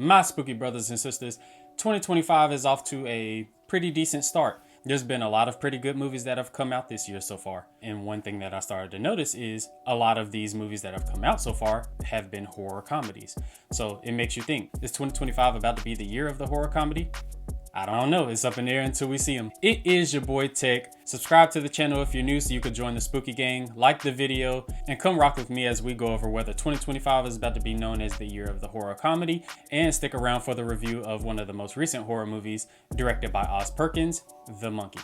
My spooky brothers and sisters, 2025 is off to a pretty decent start. There's been a lot of pretty good movies that have come out this year so far. And one thing that I started to notice is a lot of these movies that have come out so far have been horror comedies. So it makes you think, is 2025 about to be the year of the horror comedy? I don't know. It's up in the air until we see them. It is your boy Tech. Subscribe to the channel if you're new so you could join the spooky gang. Like the video and come rock with me as we go over whether 2025 is about to be known as the year of the horror comedy, and stick around for the review of one of the most recent horror movies directed by Oz Perkins, The Monkey.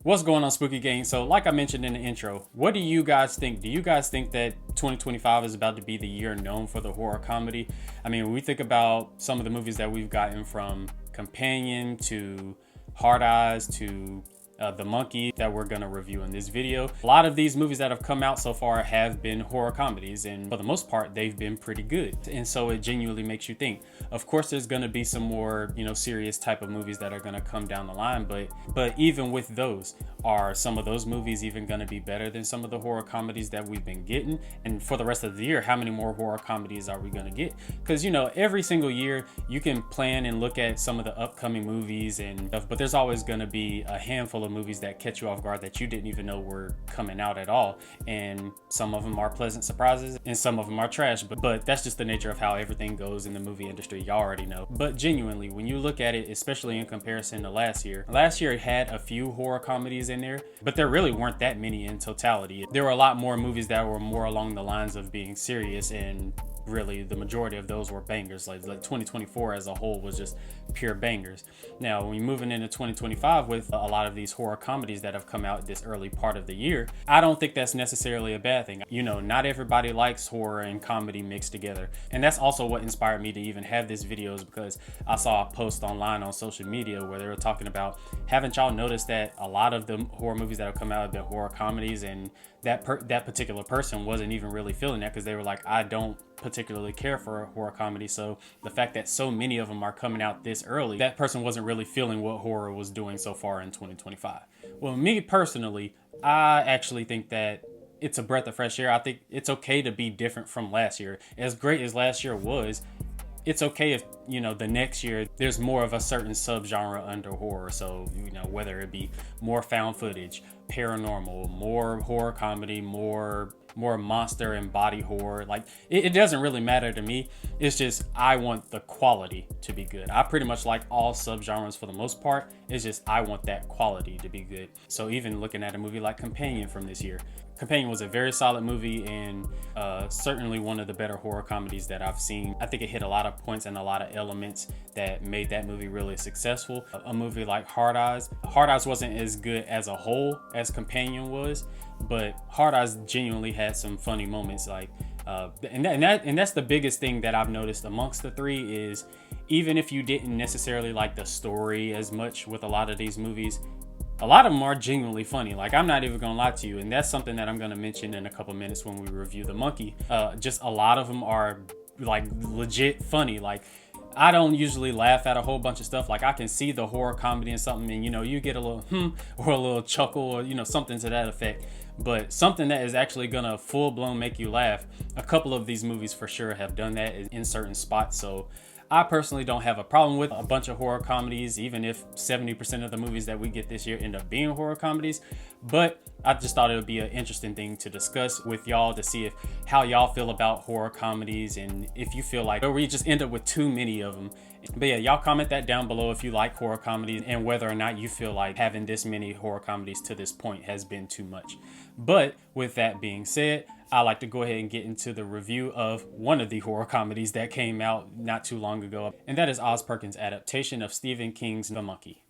What's going on, spooky gang? So like I mentioned in the intro, what do you guys think? Do you guys think that 2025 is about to be the year known for the horror comedy? I mean, when we think about some of the movies that we've gotten, from Companion to Hard Eyes to The Monkey that we're gonna review in this video, a lot of these movies that have come out so far have been horror comedies, and for the most part they've been pretty good. And so it genuinely makes you think. Of course there's gonna be some more, serious type of movies that are gonna come down the line, but even with those, are some of those movies even gonna be better than some of the horror comedies that we've been getting? And for the rest of the year, how many more horror comedies are we gonna get? Because every single year you can plan and look at some of the upcoming movies and stuff, but there's always gonna be a handful of movies that catch you off guard that you didn't even know were coming out at all. And some of them are pleasant surprises and some of them are trash, but that's just the nature of how everything goes in the movie industry. Y'all already know. But genuinely, when you look at it, especially in comparison to last year it had a few horror comedies in there, but there really weren't that many in totality. There were a lot more movies that were more along the lines of being serious, and really the majority of those were bangers. Like 2024 as a whole was just pure bangers. Now when you're moving into 2025 with a lot of these horror comedies that have come out this early part of the year, I don't think that's necessarily a bad thing. Not everybody likes horror and comedy mixed together, and that's also what inspired me to even have this video, is because I saw a post online on social media where they were talking about, haven't y'all noticed that a lot of the horror movies that have come out have been horror comedies? And that particular person wasn't even really feeling that, because they were like, I don't particularly care for horror comedy. So the fact that so many of them are coming out this early, that person wasn't really feeling what horror was doing so far in 2025. Well, me personally, I actually think that it's a breath of fresh air. I think it's okay to be different from last year. As great as last year was, it's okay if the next year there's more of a certain subgenre under horror. So whether it be more found footage, paranormal, more horror comedy, more monster and body horror, like it doesn't really matter to me. It's just I want the quality to be good. I pretty much like all subgenres for the most part. It's just I want that quality to be good. So even looking at a movie like Companion from this year, Companion was a very solid movie, and certainly one of the better horror comedies that I've seen. I think it hit a lot of points and a lot of elements that made that movie really successful. A movie like Hard Eyes wasn't as good as a whole as Companion was, but Hard Eyes genuinely had some funny moments. Like and that's the biggest thing that I've noticed amongst the three, is even if you didn't necessarily like the story as much with a lot of these movies, a lot of them are genuinely funny. Like, I'm not even gonna lie to you, and that's something that I'm gonna mention in a couple minutes when we review The Monkey. Just a lot of them are like legit funny. Like, I don't usually laugh at a whole bunch of stuff. Like, I can see the horror comedy and something, and you get a little or a little chuckle, or something to that effect. But something that is actually gonna full-blown make you laugh, a couple of these movies for sure have done that in certain spots. So I personally don't have a problem with a bunch of horror comedies, even if 70% of the movies that we get this year end up being horror comedies. But I just thought it would be an interesting thing to discuss with y'all, to see how y'all feel about horror comedies, and if you feel like, or we just end up with too many of them. But yeah, y'all comment that down below if you like horror comedies, and whether or not you feel like having this many horror comedies to this point has been too much. But with that being said, I like to go ahead and get into the review of one of the horror comedies that came out not too long ago, and that is Oz Perkins' adaptation of Stephen King's The Monkey.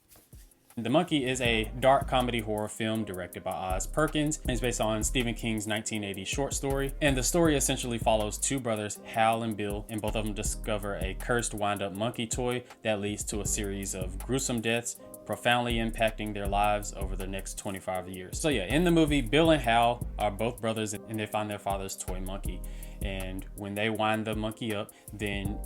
The Monkey is a dark comedy horror film directed by Oz Perkins. It's based on Stephen King's 1980 short story, and the story essentially follows two brothers, Hal and Bill, and both of them discover a cursed wind-up monkey toy that leads to a series of gruesome deaths, profoundly impacting their lives over the next 25 years. So yeah, in the movie, Bill and Hal are both brothers, and they find their father's toy monkey. And when they wind the monkey up, then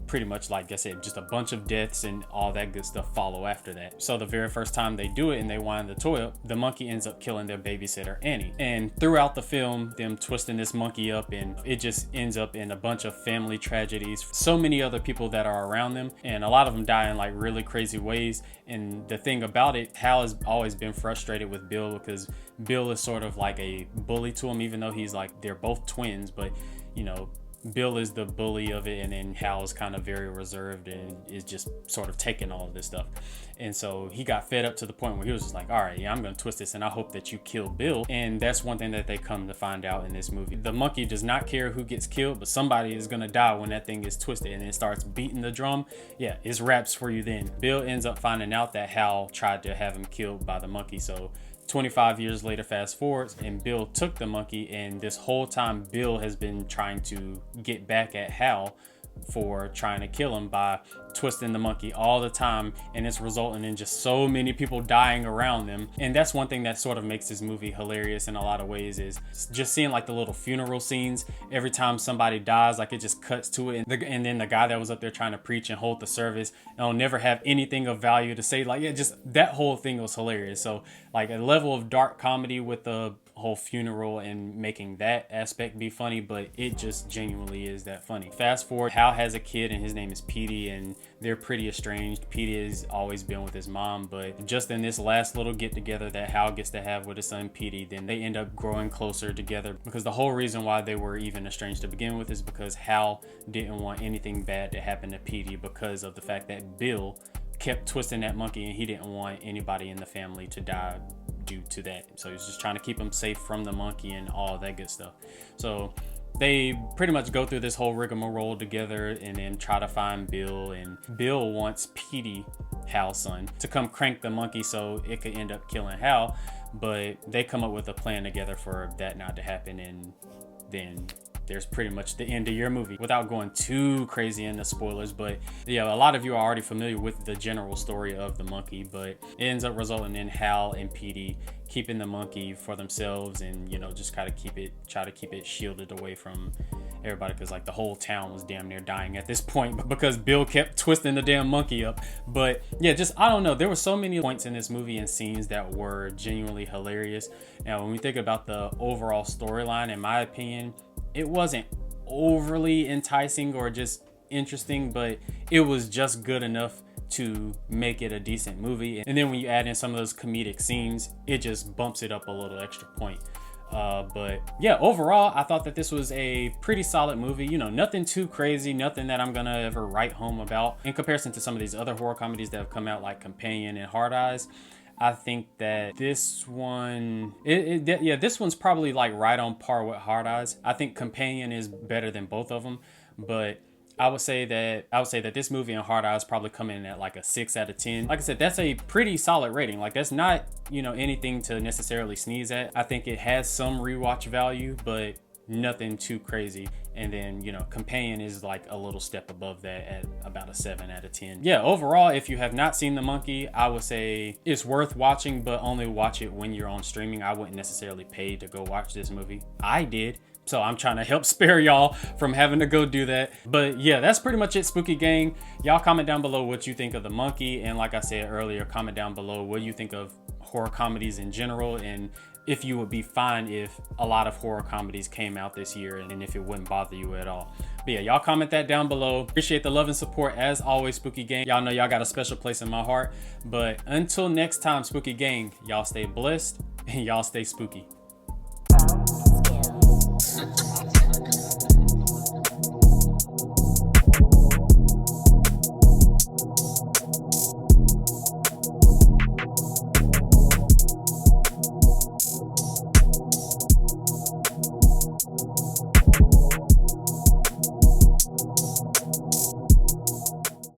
pretty much, like I said, just a bunch of deaths and all that good stuff follow after that. So the very first time they do it and they wind the toy up, the monkey ends up killing their babysitter Annie. And throughout the film, them twisting this monkey up, and it just ends up in a bunch of family tragedies. So many other people that are around them, and a lot of them die in like really crazy ways. And the thing about it, Hal has always been frustrated with Bill because Bill is sort of like a bully to him, even though he's like, they're both twins, but you know, Bill is the bully of it, and then Hal is kind of very reserved and is just sort of taking all of this stuff. And so he got fed up to the point where he was just like, all right, yeah, I'm gonna twist this and I hope that you kill Bill. And that's one thing that they come to find out in this movie. The monkey does not care who gets killed, but somebody is gonna die when that thing is twisted, and it starts beating the drum. Yeah, it's raps for you then. Bill ends up finding out that Hal tried to have him killed by the monkey. So 25 years later, fast forwards, and Bill took the monkey, and this whole time Bill has been trying to get back at Hal for trying to kill him by twisting the monkey all the time, and it's resulting in just so many people dying around them. And that's one thing that sort of makes this movie hilarious in a lot of ways, is just seeing like the little funeral scenes. Every time somebody dies, like it just cuts to it, and then the guy that was up there trying to preach and hold the service and will never have anything of value to say. Like, yeah, just that whole thing was hilarious. So like a level of dark comedy with the whole funeral and making that aspect be funny, but it just genuinely is that funny. Fast forward, Hal has a kid and his name is Petey, and they're pretty estranged. Petey has always been with his mom, but just in this last little get together that Hal gets to have with his son Petey, then they end up growing closer together, because the whole reason why they were even estranged to begin with is because Hal didn't want anything bad to happen to Petey because of the fact that Bill kept twisting that monkey, and he didn't want anybody in the family to die due to that. So he's just trying to keep him safe from the monkey and all that good stuff. So they pretty much go through this whole rigmarole together and then try to find Bill, and Bill wants Petey, Hal's son, to come crank the monkey so it could end up killing Hal, but they come up with a plan together for that not to happen, and then there's pretty much the end of your movie, without going too crazy into spoilers. But yeah, a lot of you are already familiar with the general story of the monkey, but it ends up resulting in Hal and Petey keeping the monkey for themselves, and you know, just try to keep it shielded away from everybody, because like the whole town was damn near dying at this point because Bill kept twisting the damn monkey up. But yeah, just, I don't know, there were so many points in this movie and scenes that were genuinely hilarious. Now when we think about the overall storyline, in my opinion, it wasn't overly enticing or just interesting, but it was just good enough to make it a decent movie. And then when you add in some of those comedic scenes, it just bumps it up a little extra point. But yeah, overall, I thought that this was a pretty solid movie. You know, nothing too crazy, nothing that I'm gonna ever write home about. In comparison to some of these other horror comedies that have come out, like Companion and Hard Eyes, I think that this one, this one's probably like right on par with Hard Eyes. I think Companion is better than both of them, but I would say that this movie and Hard Eyes probably come in at like a 6 out of 10. Like I said, that's a pretty solid rating. Like that's not, you know, anything to necessarily sneeze at. I think it has some rewatch value, but nothing too crazy. And then, you know, Companion is like a little step above that at about a 7 out of 10. Yeah, overall, if you have not seen The Monkey, I would say it's worth watching, but only watch it when you're on streaming. I wouldn't necessarily pay to go watch this movie. I did, so I'm trying to help spare y'all from having to go do that. But yeah, that's pretty much it, Spooky Gang. Y'all comment down below what you think of The Monkey, and like I said earlier, comment down below what you think of horror comedies in general, and if you would be fine if a lot of horror comedies came out this year, and if it wouldn't bother you at all. But yeah, y'all comment that down below. Appreciate the love and support as always, Spooky Gang. Y'all know y'all got a special place in my heart. But until next time, Spooky Gang, y'all stay blessed and y'all stay spooky.